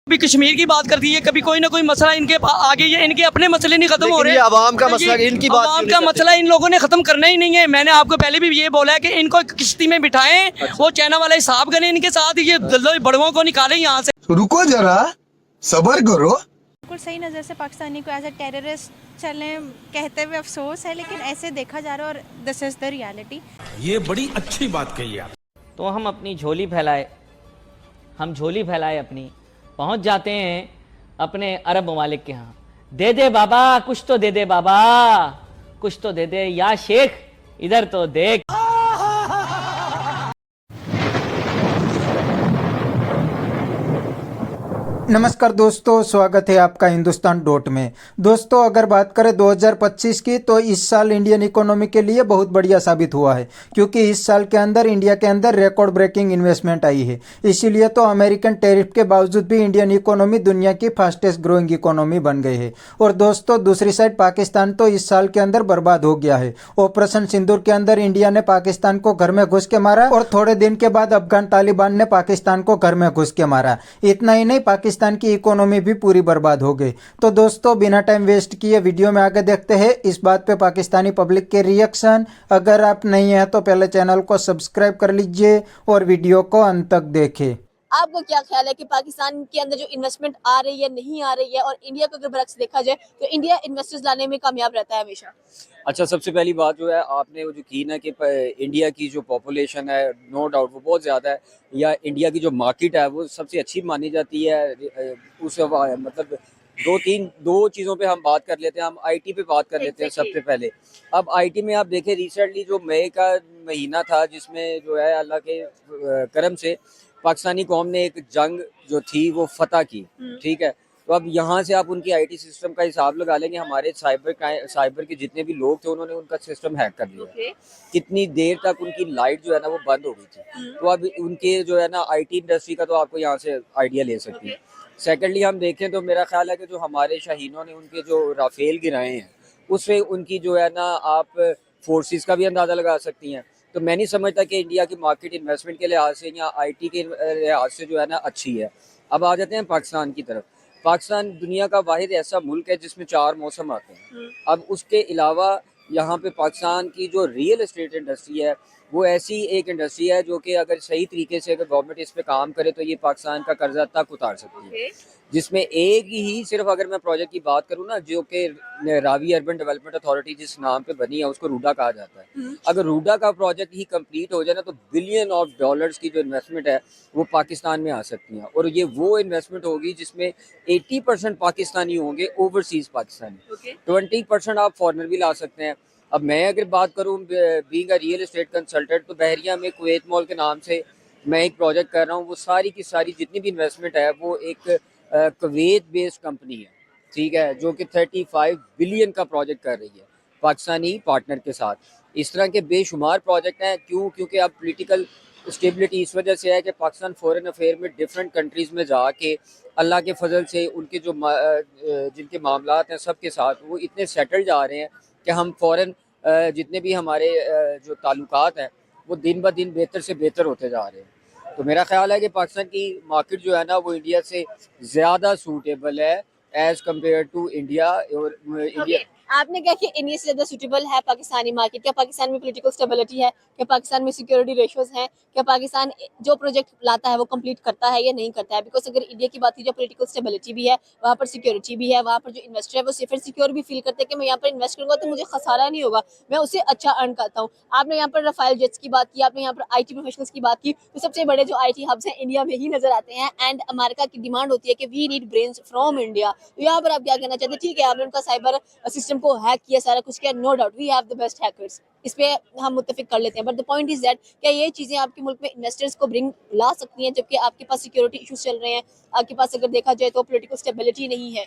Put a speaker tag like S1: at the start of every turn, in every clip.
S1: कभी कश्मीर की बात करती है, कभी कोई ना कोई मसला इनके आगे, ये इनके अपने मसले नहीं खत्म हो रहे।
S2: आवाम का मसला, इनकी बात
S1: आवाम का मसला इन लोगों ने खत्म करना ही नहीं है। मैंने आपको पहले भी ये बोला है कि इनको किश्ती में बिठाएं, वो चाइना वाला हिसाब करें इनके साथ, ये बड़ों को निकालें यहाँ से।
S3: रुको जरा, सबर करो।
S4: बिल्कुल सही नज़र से पाकिस्तानी को एज ए टेररिस्ट चलें कहते हुए अफसोस है, लेकिन ऐसे देखा जा रहा है और दिस इज़ द रियलिटी।
S5: ये बड़ी अच्छी बात कही आप।
S6: तो हम अपनी झोली फैलाए, हम झोली फैलाए अपनी, पहुंच जाते हैं अपने अरब ममालिक के यहाँ। दे दे बाबा कुछ तो दे दे बाबा, कुछ तो दे दे या शेख, इधर तो देख।
S7: नमस्कार दोस्तों, स्वागत है आपका हिंदुस्तान डॉट में। दोस्तों, अगर बात करें 2025 की, तो इस साल इंडियन इकोनॉमी के लिए बहुत बढ़िया साबित हुआ है, क्योंकि इस साल के अंदर इंडिया के अंदर रिकॉर्ड ब्रेकिंग इन्वेस्टमेंट आई है। इसीलिए तो अमेरिकन टैरिफ के बावजूद भी इंडियन इकोनॉमी दुनिया की फास्टेस्ट ग्रोइंग इकोनॉमी बन गई है। और दोस्तों, दूसरी साइड पाकिस्तान तो इस साल के अंदर बर्बाद हो गया है। ऑपरेशन सिंदूर के अंदर इंडिया ने पाकिस्तान को घर में घुस के मारा, और थोड़े दिन के बाद अफगान तालिबान ने पाकिस्तान को घर में घुस के मारा। इतना ही नहीं, पाकिस्तान की इकोनॉमी भी पूरी बर्बाद हो गई। तो दोस्तों, बिना टाइम वेस्ट किए वीडियो में आगे देखते हैं इस बात पे पाकिस्तानी पब्लिक के रिएक्शन। अगर आप नहीं हैं तो पहले चैनल को सब्सक्राइब कर लीजिए और वीडियो को अंत तक देखें।
S8: आपको क्या ख्याल है कि पाकिस्तान के अंदर जो इन्वेस्टमेंट आ रही है, नहीं आ रही है, और इंडिया को अगर बरक्स देखा जाए तो इंडिया इन्वेस्टर्स लाने में कामयाब रहता है हमेशा?
S2: अच्छा, सबसे पहली बात जो है आपने वो जो की ना कि इंडिया की जो पॉपुलेशन है, नो डाउट वो बहुत ज़्यादा है, या इंडिया की जो मार्केट है वो सबसे अच्छी मानी जाती है। उस मतलब दो चीज़ों पे हम बात कर लेते हैं। हम आईटी पे बात कर लेते हैं सबसे पहले। अब आईटी में आप देखें, रिसेंटली जो मई का महीना था, जिसमें जो है अल्लाह के करम से पाकिस्तानी कौम ने एक जंग जो थी वो फतह की, ठीक है। तो अब यहाँ से आप उनकी आईटी सिस्टम का हिसाब लगा लेंगे। हमारे साइबर के जितने भी लोग थे, उन्होंने उनका सिस्टम हैक कर लिया। कितनी देर तक उनकी लाइट जो है ना वो बंद हो गई थी। तो अब उनके जो है ना आईटी इंडस्ट्री का तो आपको यहाँ से आइडिया ले सकती है। सेकेंडली हम देखें तो मेरा ख्याल है कि जो हमारे शाहीनों ने उनके जो राफेल गिराए हैं, उससे उनकी जो है ना आप फोर्सेस का भी अंदाज़ा लगा सकती हैं। तो मैं नहीं समझता कि इंडिया की मार्केट इन्वेस्टमेंट के लिहाज से या आईटी के लिहाज से जो है ना अच्छी है। अब आ जाते हैं पाकिस्तान की तरफ। पाकिस्तान दुनिया का वाहिद ऐसा मुल्क है जिसमें 4 मौसम आते हैं। अब उसके अलावा यहाँ पे पाकिस्तान की जो रियल एस्टेट इंडस्ट्री है, वो ऐसी एक इंडस्ट्री है जो कि अगर सही तरीके से अगर गवर्नमेंट इस पे काम करे तो ये पाकिस्तान का कर्जा तक उतार सकती है। जिसमें एक ही सिर्फ अगर मैं प्रोजेक्ट की बात करूँ ना, जो कि रावी अर्बन डेवलपमेंट अथॉरिटी जिस नाम पे बनी है, उसको रूडा कहा जाता है। अगर रूडा का प्रोजेक्ट ही कंप्लीट हो जाए ना, तो बिलियन ऑफ डॉलर्स की जो इन्वेस्टमेंट है वो पाकिस्तान में आ सकती है। और ये वो इन्वेस्टमेंट होगी जिसमें 80% पाकिस्तानी होंगे, ओवरसीज पाकिस्तानी। 20% आप फॉरनर भी ला सकते हैं। अब मैं अगर बात करूँ being a real estate consultant, तो बहरिया में कुवैत मॉल के नाम से मैं एक प्रोजेक्ट कर रहा हूँ। वो सारी की सारी जितनी भी इन्वेस्टमेंट है वो एक कुवैत बेस्ड कंपनी है, ठीक है, जो कि 35 बिलियन का प्रोजेक्ट कर रही है पाकिस्तानी पार्टनर के साथ। इस तरह के बेशुमार प्रोजेक्ट हैं। क्योंकि अब पॉलिटिकल स्टेबिलिटी इस वजह से है कि पाकिस्तान फॉरेन अफेयर में डिफरेंट कंट्रीज़ में जाके अल्लाह के फजल से उनके जो जिनके मामलात हैं सबके साथ वो इतने सेटल जा रहे हैं कि हम फॉरेन जितने भी हमारे जो ताल्लुकात हैं वो दिन ब दिन बेहतर से बेहतर होते जा रहे हैं। तो मेरा ख्याल है कि पाकिस्तान की मार्केट जो है ना वो इंडिया से ज़्यादा सूटेबल है एज़ कम्पेयर टू इंडिया। और इंडिया
S8: आपने क्या कि इंडिया से ज्यादा सूटेबल है पाकिस्तानी मार्केट? क्या पाकिस्तान में पॉलिटिकल स्टेबिलिटी है? क्या पाकिस्तान में सिक्योरिटी रेशियोज हैं? क्या पाकिस्तान जो प्रोजेक्ट लाता है वो कंप्लीट करता है या नहीं करता है? बिकॉज अगर इंडिया की बात की, जो पॉलिटिकल स्टेबिलिटी भी है, वहाँ पर सिक्योरिटी भी है, वहाँ पर जो इन्वेस्टर है वो सेफ एंड सिक्योर भी फील करते हैं कि मैं यहाँ पर इन्वेस्ट करूंगा तो मुझे खसारा नहीं होगा, मैं उससे अच्छा अर्न करता हूँ। आपने यहाँ पर रफाइल जेट्स की बात की, आपने यहाँ पर IT प्रोफेशनल्स की बात की, तो सबसे बड़े जो IT हब्स हैं इंडिया में ही नजर आते हैं। एंड अमेरिका की डिमांड होती है कि we need brains from India. तो यहाँ पर आप क्या कहना चाहते हैं? ठीक है, आपने उनका साइबर सिस्टम को हैक किया, सारा कुछ किया, no doubt we have the best hackers, इस पे हम मुत्तफिक कर लेते हैं। But the point is that क्या ये चीजें आपके मुल्क में इन्वेस्टर्स को ब्रिंग ला सकती हैं, जबकि आपके पास सिक्योरिटी इश्यूज चल रहे हैं, आपके पास अगर देखा जाए तो पॉलिटिकल स्टेबिलिटी नहीं है?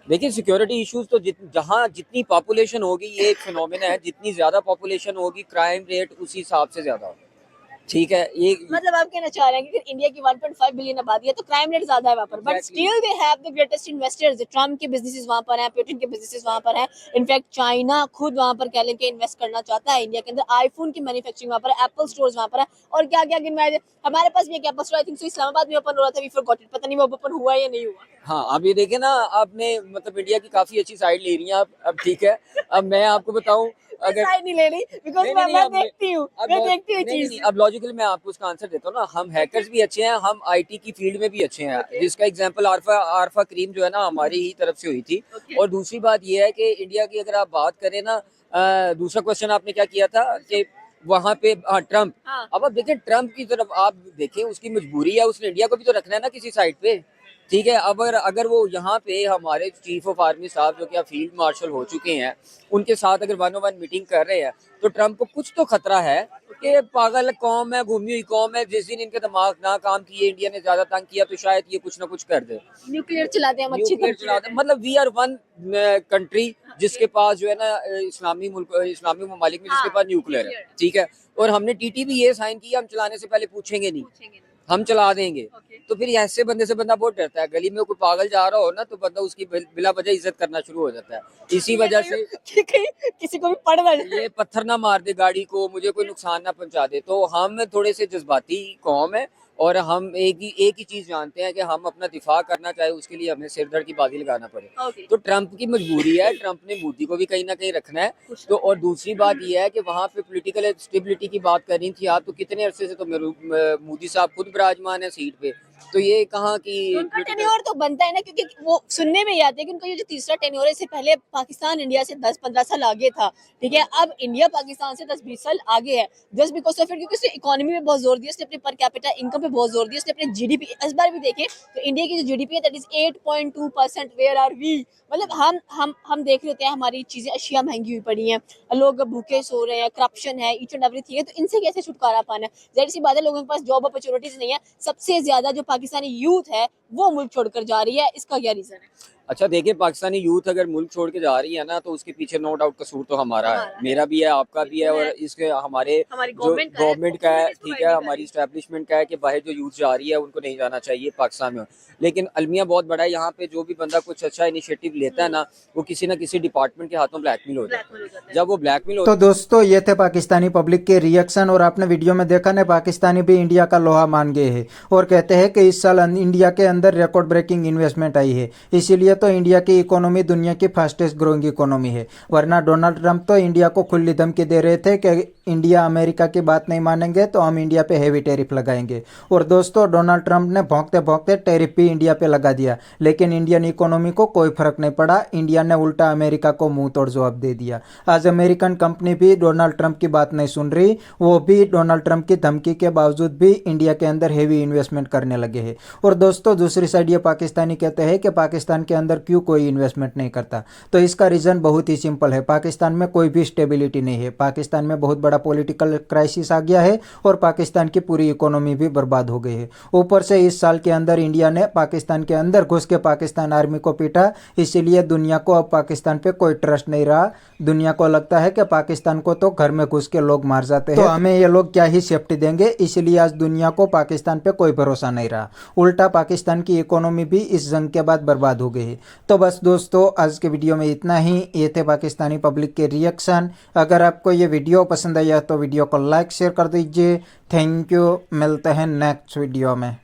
S2: देखिए, सिक्योरिटी इश्यूज तो जहाँ जितनी पॉपुलेशन होगी, ये एक फिनोमेना है, जितनी ज़्यादा पॉपुलेशन होगी क्राइम रेट उसी हिसाब से ज़्यादा होगा। ठीक है, एक
S8: मतलब आप कहना चाह रहे हैं कि अगर इंडिया की 1.5 बिलियन आबादी है तो क्राइम रेट ज्यादा है वहाँ पर, but
S2: Exactly.
S8: Still they have the greatest investors. Trump के बिजनेसेस वहाँ पर हैं, पुतिन के बिजनेसेस वहाँ पर हैं। इनफैक्ट चाइना खुद वहाँ पर कह लें कि इन्वेस्ट करना चाहता है इंडिया के अंदर। आईफोन की मैन्युफैक्चरिंग वहाँ पर है, एप्पल स्टोर्स वहाँ पर है, और क्या क्या गिनवाया जाए। हमारे पास भी एक Apple store I think so Islamabad में ओपन हो रहा था, वी फॉरगॉट इट, पता नहीं वो ओपन हुआ या नहीं हुआ।
S2: हाँ, अब ये देखे ना, आपने मतलब इंडिया की काफी अच्छी साइड ले रही हैं आप। अब ठीक है, अब मैं आपको बताऊं, अगर
S8: साइड नहीं ले रही बिकॉज़
S2: नहीं,
S8: मैं
S2: नहीं, अब
S8: देखती हूँ, मैं देखती हूँ चीज।
S2: अब लॉजिकली मैं आपको उसका आंसर देता हूँ ना। हम हैकर्स भी अच्छे हैं, हम आईटी की फील्ड में भी अच्छे हैं। जिसका एग्जांपल आरफा क्रीम जो है ना, हमारी ही तरफ से हुई थी। और दूसरी बात ये है कि इंडिया की अगर आप बात करें ना, दूसरा क्वेश्चन आपने क्या किया था कि वहाँ पे ट्रम्प।
S8: हाँ।
S2: अब आप देखें ट्रम्प की तरफ, आप देखें उसकी मजबूरी है, उसने इंडिया को भी तो रखना है ना किसी साइड पे। ठीक है, अब अगर वो यहाँ पे हमारे चीफ ऑफ आर्मी साहब जो कि फील्ड मार्शल हो चुके हैं, उनके साथ अगर 1-on-1 मीटिंग कर रहे हैं, तो ट्रम्प को कुछ तो खतरा है कि पागल कौम है, घूमी हुई कौम है, जिस दिन इनके दिमाग ना काम किए, इंडिया ने ज्यादा तंग किया, तो शायद ये कुछ ना कुछ कर दे,
S8: न्यूक्लियर चलाते हैं हम, अच्छी
S2: न्यूक्लियर चला दे। मतलब वी आर वन कंट्री जिसके पास जो है ना, इस्लामी ममालिक में जिसके पास न्यूक्लियर है। ठीक है, और हमने टीटीपी ये साइन किया, हम चलाने से पहले पूछेंगे नहीं, हम चला देंगे। तो फिर ऐसे बंदे से बंदा बहुत डरता है। गली में कोई पागल जा रहा हो ना, तो बंदा उसकी बिला वजह इज्जत करना शुरू हो जाता है। इसी वजह से
S8: किसी को भी पड़ ना जाए,
S2: ये पत्थर ना मार दे गाड़ी को, मुझे कोई नुकसान ना पहुंचा दे। तो हम थोड़े से जज्बाती कौम है, और हम एक ही चीज जानते हैं कि हम अपना दिफा करना चाहे, उसके लिए हमें सिरदर्द की बाजी लगाना पड़े। तो ट्रम्प की मजबूरी है, ट्रम्प ने मोदी को भी कहीं ना कहीं रखना है। तो और दूसरी बात यह है कि वहाँ पे पॉलिटिकल स्टेबिलिटी की बात कर रही थी आप, तो कितने अरसे से तो मोदी साहब खुद विराजमान है सीट पे, तो ये कहाँ की
S8: उनका टेन्योर तो बनता है ना, क्योंकि वो सुनने में ही आते हैं कि उनका ये जो तीसरा टेन्योर है, इससे पहले पाकिस्तान इंडिया से 10-15 साल आगे था। ठीक है, अब इंडिया पाकिस्तान से 10-20 साल आगे है, जस्ट बिकॉज ऑफ इट, क्योंकि उसने इकोनॉमी में बहुत जोर दिया, उसने अपने पर कैपिटा इनकम पे बहुत जोर दिया, उसने अपने जीडीपी, इस बार भी देखें तो इंडिया की जो जीडीपी है that is 8.2%। Where are we? मतलब हम देख रहे होते हैं हमारी चीजें, अशिया महंगी हुई पड़ी हैं, लोग भूखे सो रहे हैं, करप्शन है, ईच एंड एवरीथिंग है। तो इनसे कैसे छुटकारा पाना है? जाहिर सी बात है, लोगों के पास जॉब अपॉर्चुनिटीज नहीं है। सबसे ज्यादा जो पाकिस्तानी यूथ है वो मुल्क छोड़कर जा रही है, इसका क्या रीजन है?
S2: अच्छा देखिए, पाकिस्तानी यूथ अगर मुल्क छोड़ के जा रही है ना, तो उसके पीछे नो डाउट कसूर तो हमारा है, मेरा भी है, आपका भी है, और इसके हमारी गवर्नमेंट का है। ठीक है, हमारी स्टैब्लिशमेंट का है कि बाहर जो यूथ जा रही है उनको नहीं जाना चाहिए पाकिस्तान में। लेकिन अलमिया बहुत बड़ा है, यहाँ पे जो भी बंदा कुछ अच्छा इनिशिएटिव लेता है ना, वो किसी ना किसी डिपार्टमेंट के हाथों ब्लैकमेल हो जाता है। जब वो ब्लैकमेल हो,
S7: तो दोस्तों ये थे पाकिस्तानी पब्लिक के रिएक्शन, और आपने वीडियो में देखा ना, पाकिस्तानी भी इंडिया का लोहा मान गए हैं और कहते हैं कि इस साल इंडिया के अंदर रिकॉर्ड ब्रेकिंग इन्वेस्टमेंट आई है, इसीलिए तो इंडिया की इकोनॉमी दुनिया की फास्टेस्ट ग्रोइंग इकोनॉमी है। वरना डोनाल्ड ट्रंप तो इंडिया को खुली धमकी दे रहे थे कि इंडिया अमेरिका की बात नहीं मानेंगे तो हम इंडिया पे हैवी टैरिफ लगाएंगे। और दोस्तों डोनाल्ड ट्रंप ने भौंकते भौंकते टैरिफ भी इंडिया पे लगा दिया, लेकिन इंडियन इकोनॉमी को कोई फर्क नहीं पड़ा। इंडिया ने उल्टा अमेरिका को मुंह तोड़ जवाब दे दिया। आज अमेरिकन कंपनी भी डोनाल्ड ट्रंप की बात नहीं सुन रही, वो भी डोनाल्ड ट्रंप की धमकी के बावजूद भी इंडिया के अंदर हेवी इन्वेस्टमेंट करने लगे हैं। और दोस्तों दूसरी साइड ये पाकिस्तानी कहते हैं कि पाकिस्तान के अंदर क्यों कोई इन्वेस्टमेंट नहीं करता, तो इसका रीजन बहुत ही सिंपल है, पाकिस्तान में कोई भी स्टेबिलिटी नहीं है। पाकिस्तान में बहुत बड़ा पॉलिटिकल क्राइसिस आ गया है और पाकिस्तान की पूरी इकोनॉमी भी बर्बाद हो गई है। ऊपर से इस साल के अंदर इंडिया ने पाकिस्तान के अंदर घुस के पाकिस्तान आर्मी को पीटा, इसीलिए दुनिया को अब पाकिस्तान पे कोई ट्रस्ट नहीं रहा। दुनिया को लगता है कि पाकिस्तान को तो घर में घुस के लोग मार जाते हैं, तो हमें ये लोग क्या ही सेफ्टी देंगे, इसलिए आज दुनिया को पाकिस्तान पे कोई भरोसा नहीं रहा। उल्टा पाकिस्तान की इकोनॉमी भी इस जंग के बाद बर्बाद हो गई है। तो बस दोस्तों आज के वीडियो में इतना ही। ये थे पाकिस्तानी पब्लिक के रिएक्शन। अगर आपको ये वीडियो पसंद आया तो वीडियो को लाइक शेयर कर दीजिए। थैंक यू, मिलते हैं नेक्स्ट वीडियो में।